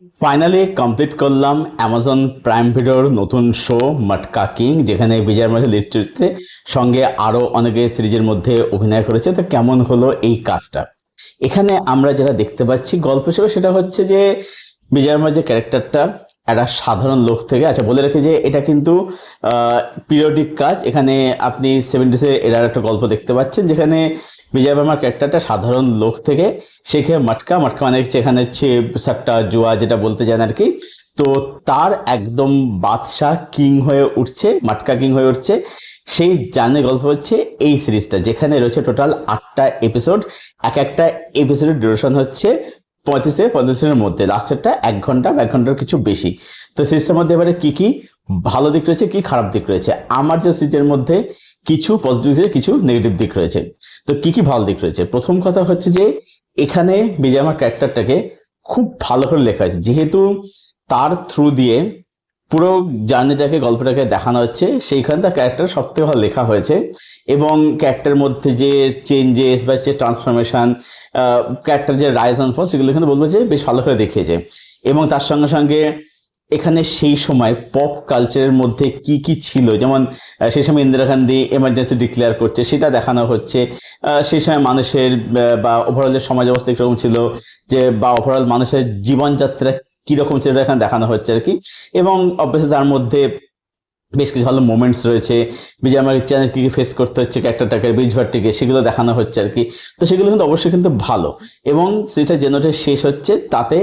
Finally complete করলাম Amazon prime ভিডিওর নতুন শো মটকা কিং, যেখানে বিজয় মাঝে লিড চরিত্রে সঙ্গে আরো অনেকে সিরিজের মধ্যে অভিনয় করেছে। তো কেমন হলো এই কাজটা? এখানে আমরা যেটা দেখতে পাচ্ছি গল্প হিসেবে সেটা হচ্ছে যে বিজয় মাঝে ক্যারেক্টারটা একটা সাধারণ লোক থেকে, আচ্ছা বলে রাখি যে এটা কিন্তু পিরিয়ডিক কাজ। এখানে আপনি 70s এর একটা গল্প দেখতে পাচ্ছেন যেখানে বিজয় বর্মার ক্যারেক্টারটা সাধারণ লোক থেকে শেখে মটকা। মটকা মানে হচ্ছে এখানে হচ্ছে সাট্টা জুয়া যেটা বলতে চান আর কি। তো তার একদম বাদশাহ কিং হয়ে উঠছে, মটকা কিং হয়ে উঠছে। সেই জার্নির গল্প হচ্ছে এই সিরিজটা, যেখানে রয়েছে টোটাল 8টা এপিসোড। একটা এপিসোডের ডিউরেশন হচ্ছে 35 মধ্যে, লাস্টেরটা 1 ঘন্টার কিছু বেশি। তো সিরিজটার মধ্যে এবারে কি কি ভালো দিক রয়েছে, কি খারাপ দিক রয়েছে। আমার যে সিরিজের মধ্যে কিছু পজিটিভ রয়েছে, কিছু নেগেটিভ দিক রয়েছে। তো কি কি ভালো দিক রয়েছে, প্রথম কথা হচ্ছে যে এখানে বিজয় আমার ক্যারেক্টারটাকে খুব ভালো করে লেখা হয়েছে, যেহেতু তার থ্রু দিয়ে পুরো জার্নিটাকে গল্পটাকে দেখানো হচ্ছে, সেইখানে তার ক্যারেক্টার সব থেকে ভালো লেখা হয়েছে। এবং ক্যারেক্টারের মধ্যে যে চেঞ্জেস বা যে ট্রান্সফরমেশন, ক্যারেক্টার যে রাইজ অ্যান্ড ফল, সেগুলো এখানে বলবো যে বেশ ভালো করে দেখিয়েছে। এবং তার সঙ্গে সঙ্গে এখানে সেই সময় পপ কালচারের মধ্যে কি কি ছিল, যেমন সেই সময় ইন্দিরা গান্ধী এমার্জেন্সি ডিক্লেয়ার করছে সেটা দেখানো হচ্ছে। সেই সময় মানুষের বা ওভারঅল যে সমাজ অবস্থা কিরকম ছিল, যে বা ওভারঅল মানুষের জীবনযাত্রা কিরকম ছিল এখানে দেখানো হচ্ছে আর কি। এবং অবশ্যই তার মধ্যে বেশ কিছু ভালো মোমেন্টস রয়েছে, যে আমাকে চ্যালেঞ্জ কী কী ফেস করতে হচ্ছে ক্যারেক্টারটাকে, বীজভারটিকে, সেগুলো দেখানো হচ্ছে আর কি। তো সেগুলো কিন্তু অবশ্যই কিন্তু ভালো। এবং সেটা যে নোটে শেষ হচ্ছে তাতে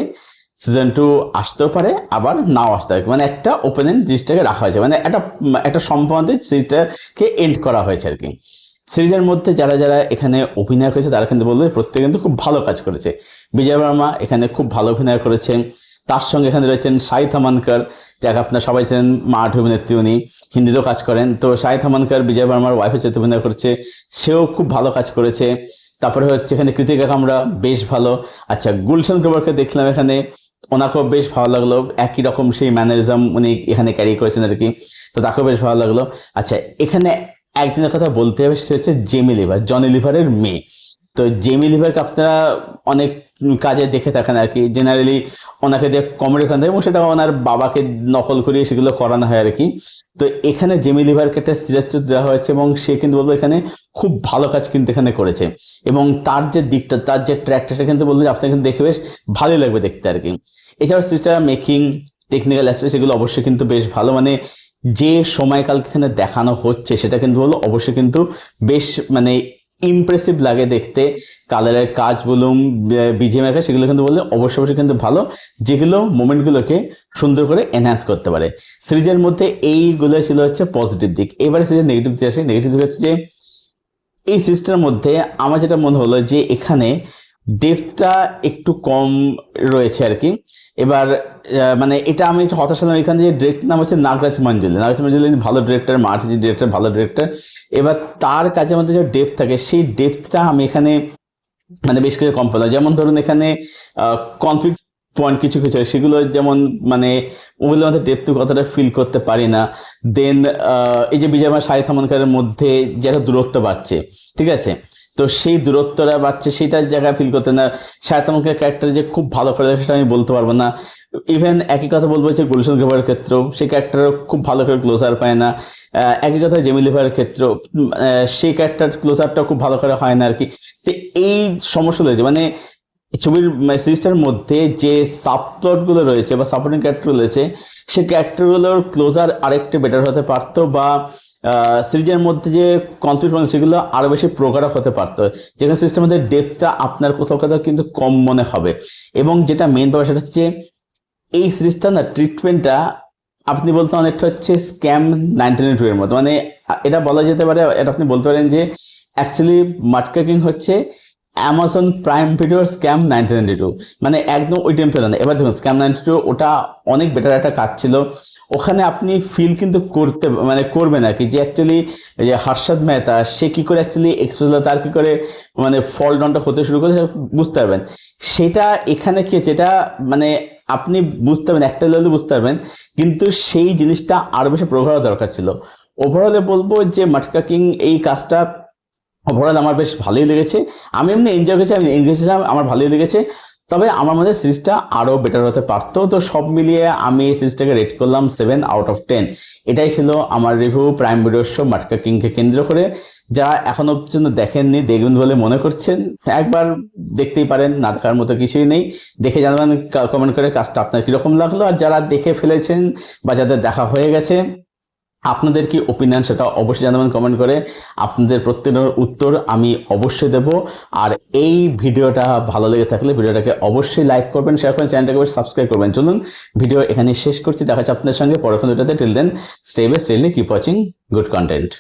সিজন 2 আসতেও পারে, আবার নাও আসতে পারে। মানে একটা ওপেনিং জিনিসটাকে রাখা হয়েছে, মানে একটা একটা সম্পূর্ণ সিরিজটাকে এন্ড করা হয়েছে আর কি। সিরিজের মধ্যে যারা যারা এখানে অভিনয় করেছে তারা কিন্তু বলবে প্রত্যেকে কিন্তু খুব ভালো কাজ করেছে। বিজয় বর্মা এখানে খুব ভালো অভিনয় করেছে। তার সঙ্গে এখানে রয়েছেন শাহিদ হামানকার, যাকে আপনারা সবাই চেনেন, মারাঠি অভিনেত্রী, উনি হিন্দিতেও কাজ করেন। তো শাহিদ হামানকার বিজয় বর্মার ওয়াইফের সাথে অভিনয় করছে, সেও খুব ভালো কাজ করেছে। তারপরে হচ্ছে এখানে কৃতিকা কামরা বেশ ভালো। আচ্ছা, গুলশান গ্রোভারকে দেখলাম এখানে, ওনাকেও বেশ ভালো লাগলো, একই রকম সেই ম্যানারিজম উনি এখানে ক্যারি করেছেন আর কি। তো তাকেও বেশ ভালো লাগলো। আচ্ছা, এখানে একদিনের কথা বলতে হবে, সেটা হচ্ছে জেমি লিভার, জনি লিভারের মেয়ে। তো জেমি লিভারকে আপনারা অনেক কাজে দেখে থাকেন আর কি, জেনারেলি ওনাকে দিয়ে কমেডি করানো থাকে এবং সেটা ওনার বাবাকে নকল করিয়ে সেগুলো করানো হয় আর কি। তো এখানে জেমি লিভারকে একটা সিরিয়াস দেওয়া হয়েছে এবং সে কিন্তু বলবো এখানে খুব ভালো কাজ কিন্তু এখানে করেছে। এবং তার যে দিকটা, তার যে ট্র্যাকটা, সেটা কিন্তু বলবো যে আপনাকে কিন্তু দেখে বেশ ভালোই লাগবে দেখতে আর কি। এছাড়াও সিরিজটা মেকিং, টেকনিক্যাল অ্যাসপেক্ট, সেগুলো অবশ্যই কিন্তু বেশ ভালো। মানে যে সময়কালকে এখানে দেখানো হচ্ছে সেটা কিন্তু বলবো অবশ্যই কিন্তু বেশ মানে ইমপ্রেসিভ লাগে দেখতে। কালারের কাজ বলুন, বিজিএমের কাজ, সেগুলো কিন্তু বললে অবশ্যই অবশ্যই কিন্তু ভালো, যেগুলো মোমেন্টগুলোকে সুন্দর করে এনহ্যান্স করতে পারে। সিরিজের মধ্যে এইগুলো ছিল হচ্ছে পজিটিভ দিক। এবারে সিরিজের নেগেটিভ দিক আসে। নেগেটিভ দিক হচ্ছে যে এই সিরিজটার মধ্যে আমার যেটা মনে হলো যে এখানে ডেপথটা একটু কম রয়েছে আর কি। এবার মানে এটা আমি একটু হতাশ হলাম এখানে, যে ডিরেক্টর নাম হচ্ছে নাগরাজ মঞ্জুলি। নাগরাজ মঞ্জুলি ভালো ডিরেক্টর, মার্টি ডিরেক্টর ভালো ডিরেক্টর। এবার তার কাজের মধ্যে যে ডেপথ থাকে, সেই ডেপথটা আমি এখানে মানে বেশ কিছু কম পেলাম। যেমন ধরুন এখানে কনফ্লিক্ট পয়েন্ট কিছু কিছু সেগুলো, যেমন মানে ওগুলোর মধ্যে ডেপথ কতটা ফিল করতে পারি না। দেন এই যে বিজয় আমার শাহিদ হামানকারের মধ্যে যে একটা দূরত্ব বাড়ছে, ঠিক আছে, তো সেই দূরত্বটা বাড়ছে, সেটার জায়গায় ফিল করতে না। শাহিদ হামানকার ক্যারেক্টার যে খুব ভালো করে সেটা আমি বলতে পারবো না। ইভেন একই কথা বলবো যে গুলশান গ্রোভারের ক্ষেত্রেও সেই ক্যারেক্টারও খুব ভালো করে ক্লোজার পায় না। একই কথা জেমি লিভারের ক্ষেত্রেও সেই ক্যারেক্টার ক্লোজারটা খুব ভালো করে হয় না আর কি। তো এই সমস্যাগুলো রয়েছে, মানে ছবির সিরিজটার মধ্যে যে সাবপ্লট গুলো রয়েছে বা সাপোর্টিং ক্যারেক্টার রয়েছে, সেই ক্যারেক্টারগুলোর ক্লোজার আরেকটু বেটার হতে পারতো, বা সিরিজের মধ্যে যে কনফ্লিক্ট সেগুলো আরো বেশি প্রগাঢ় হতে পারতো। যেখানে সিরিজটার মধ্যে ডেপথটা আপনার কোথাও কোথাও কিন্তু কম মনে হবে। এবং যেটা মেন ব্যাপার সেটা হচ্ছে এই সিরিজটা না, ট্রিটমেন্টটা আপনি বলতে অনেকটা হচ্ছে স্ক্যাম 1992 এর মতো। মানে এটা বলা যেতে পারে, এটা আপনি বলতে পারেন যে অ্যাকচুয়ালি মটকা কিং হচ্ছে অ্যামাজন প্রাইম ভিডিওর স্ক্যাম 1992। মানে একদম ওই টাইম না। এবার দেখুন স্ক্যাম 92 ওটা অনেক বেটার একটা কাজ ছিল। ওখানে আপনি ফিল কিন্তু করতে মানে করবেন আর কি, যে অ্যাকচুয়ালি যে হর্ষদ মেহতা সে কি করে অ্যাকচুয়ালি এক্সপ্রেস, তার কি করে মানে ফল ডাউনটা হতে শুরু করে বুঝতে পারবেন। সেটা এখানে কি হচ্ছে, এটা মানে আপনি বুঝতে পারবেন, একটা লেভেলে বুঝতে পারবেন, কিন্তু সেই জিনিসটা আরো বেশি প্রভাব দরকার ছিল। ওভারঅলে বলবো যে মটকা কিং এই কাজটা ওভারঅল আমার বেশ ভালোই লেগেছে। আমি এমনি এনজয় করেছি, আমি এনজয় ছিলাম, আমার ভালোই লেগেছে। তবে আমার মধ্যে সিরিজটা আরও বেটার হতে পারতো। তো সব মিলিয়ে আমি এই সিরিজটাকে রেট করলাম 7/10। এটাই ছিল আমার রিভিউ প্রাইম ভিডিওর শো মাটকা কিংকে কেন্দ্র করে। যারা এখনো পর্যন্ত দেখেননি, দেখবেন বলে মনে করছেন, একবার দেখতেই পারেন, না দেখার মতো কিছুই নেই। দেখে জানাবেন কমেন্ট করে কাজটা আপনার কীরকম লাগলো। আর যারা দেখে ফেলেছেন বা যাদের দেখা হয়ে গেছে, আপনাদের কি ওপিনিয়ন সেটা অবশ্যই জানাবেন কমেন্ট করে। আপনাদের প্রত্যেকের উত্তর আমি অবশ্যই দেব। আর এই ভিডিওটা ভালো লেগে থাকলে ভিডিওটাকে অবশ্যই লাইক করবেন, শেয়ার করবেন, চ্যানেলটাকে অবশ্যই সাবস্ক্রাইব করবেন। চলুন ভিডিও এখানে শেষ করছি, দেখা হচ্ছে আপনাদের সঙ্গে পরের ভিডিওতে। Till then stay best, stay keep watching good content.